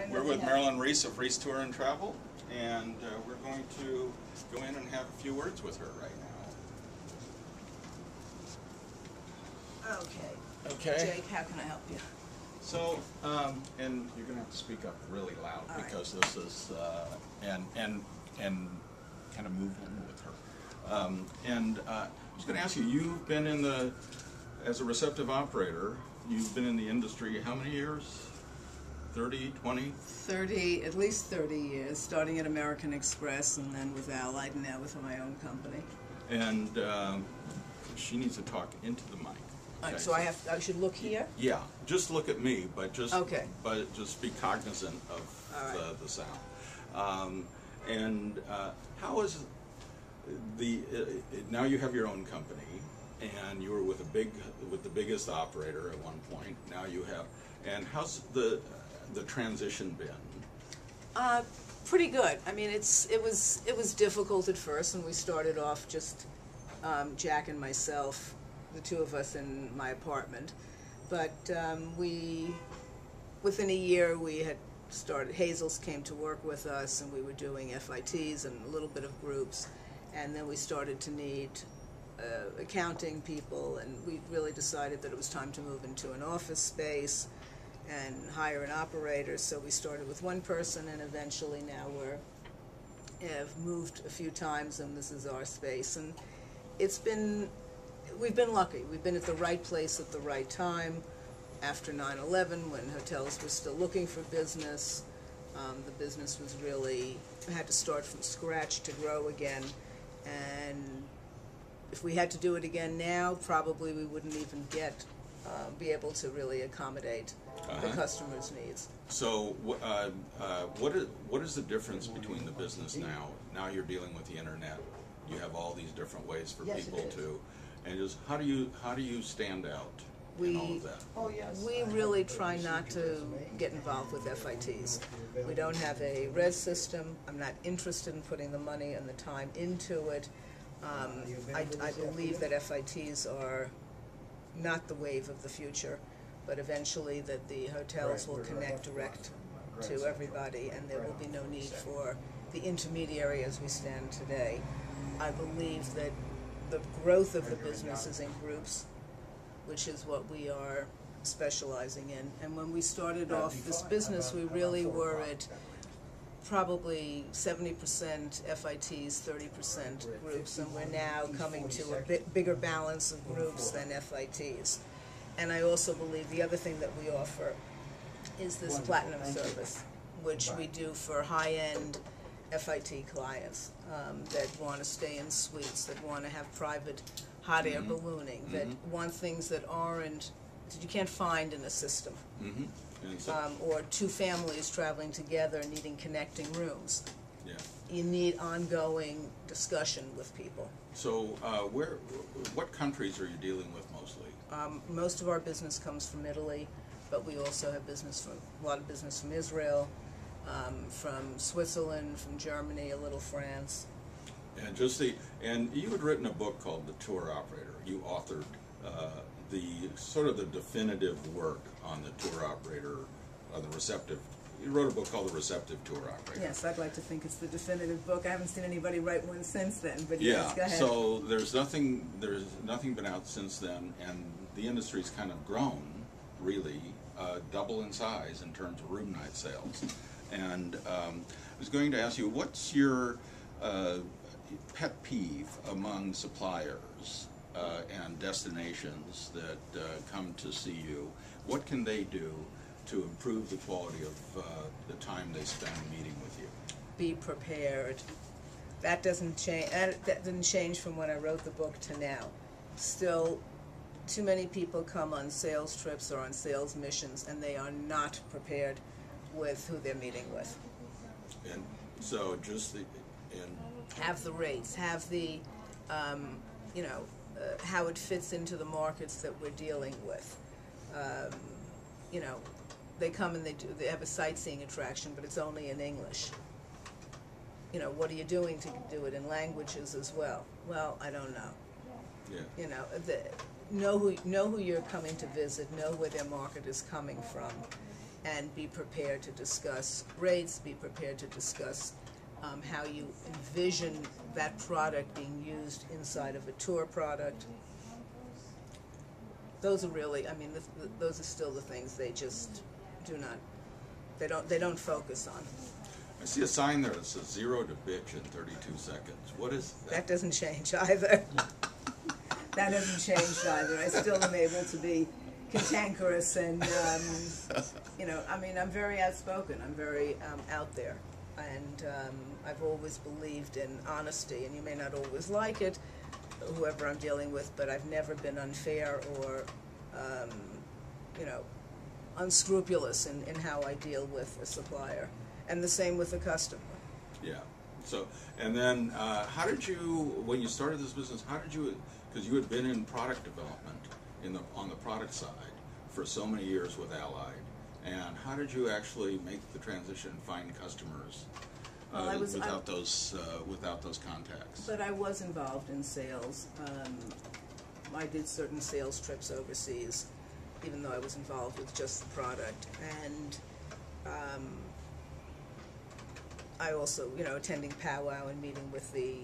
We're with Marilyn Reese of Reese Tour and Travel, and we're going to go in and have a few words with her right now. Okay. Okay. Jake, how can I help you? So, and you're going to have to speak up really loud because this is, and kind of move in with her. I was going to ask you, you've been in the, as a receptive operator, you've been in the industry how many years? 30, 20? 30, at least 30 years, starting at American Express and then with Allied and now with my own company. And she needs to talk into the mic. Okay, so I should look here? Yeah, just look at me, but just be cognizant of the sound. How is now you have your own company, and you were with the biggest operator at one point. Now you have, and how's the transition been? Pretty good. I mean, it was difficult at first, and we started off just Jack and myself, the two of us in my apartment. But within a year, we had started. Hazel's came to work with us, and we were doing FITs and a little bit of groups, and then we started to need accounting people, and we really decided that it was time to move into an office space and hire an operator. So we started with one person, and eventually now have moved a few times, and this is our space. And we've been lucky. We've been at the right place at the right time. After 9/11, when hotels were still looking for business, the business was really had to start from scratch to grow again. And if we had to do it again now, probably we wouldn't even be able to really accommodate the customer's needs. So, what is the difference between the business now? Now you're dealing with the internet. You have all these different ways for people to, and just how do you stand out in all of that? We really try not to get involved with FITs. We don't have a res system. I'm not interested in putting the money and the time into it. I believe that FITs are not the wave of the future, but eventually that the hotels will connect direct to everybody, and there will be no need for the intermediary as we stand today. I believe that the growth of the business is in groups, which is what we are specializing in. And when we started off this business, we really were at probably 70% FITs, 30% groups, and we're now coming to a bigger balance of groups than FITs. And I also believe the other thing that we offer is this platinum service, which we do for high-end FIT clients that want to stay in suites, that want to have private hot air ballooning, that want things that you can't find in a system. Or two families traveling together needing connecting rooms. Yeah. You need ongoing discussion with people. So what countries are you dealing with mostly? Most of our business comes from Italy, but we also have a lot of business from Israel, from Switzerland, from Germany, a little France. And you had written a book called The Tour Operator. You authored the definitive work on the tour operator, you wrote a book called The Receptive Tour Operator. Yes, I'd like to think it's the definitive book. I haven't seen anybody write one since then, but yes, go ahead. So there's nothing been out since then, and the industry's kind of grown, really, double in size in terms of room night sales. And I was going to ask you, what's your pet peeve among suppliers and destinations that come to see you? What can they do to improve the quality of the time they spend meeting with you? Be prepared. That doesn't change. That didn't change from when I wrote the book to now. Still, too many people come on sales trips or on sales missions, and they are not prepared with who they're meeting with. And so, have the rates, have the, how it fits into the markets that we're dealing with. They come and they have a sightseeing attraction, but it's only in English. What are you doing to do it in languages as well? Well, I don't know. Yeah. Know who you're coming to visit. Know where their market is coming from. and be prepared to discuss rates, be prepared to discuss how you envision that product being used inside of a tour product. Those are really, I mean, those are still the things they just do not, they don't focus on. I see a sign there that says 0 to bitch in 32 seconds. What is that? That doesn't change either. That hasn't changed either. I still am able to be cantankerous and, you know, I mean, I'm very outspoken. I'm very out there. And I've always believed in honesty, and you may not always like it, whoever I'm dealing with, but I've never been unfair or, you know, unscrupulous in how I deal with a supplier. And the same with the customer. Yeah. So, and then how did you, when you started this business, how did you, because you had been in product development on the product side for so many years with Allied, and how did you actually make the transition and find customers without those contacts? But I was involved in sales. I did certain sales trips overseas, even though I was involved with just the product. And I also, you know, attending powwow and meeting with the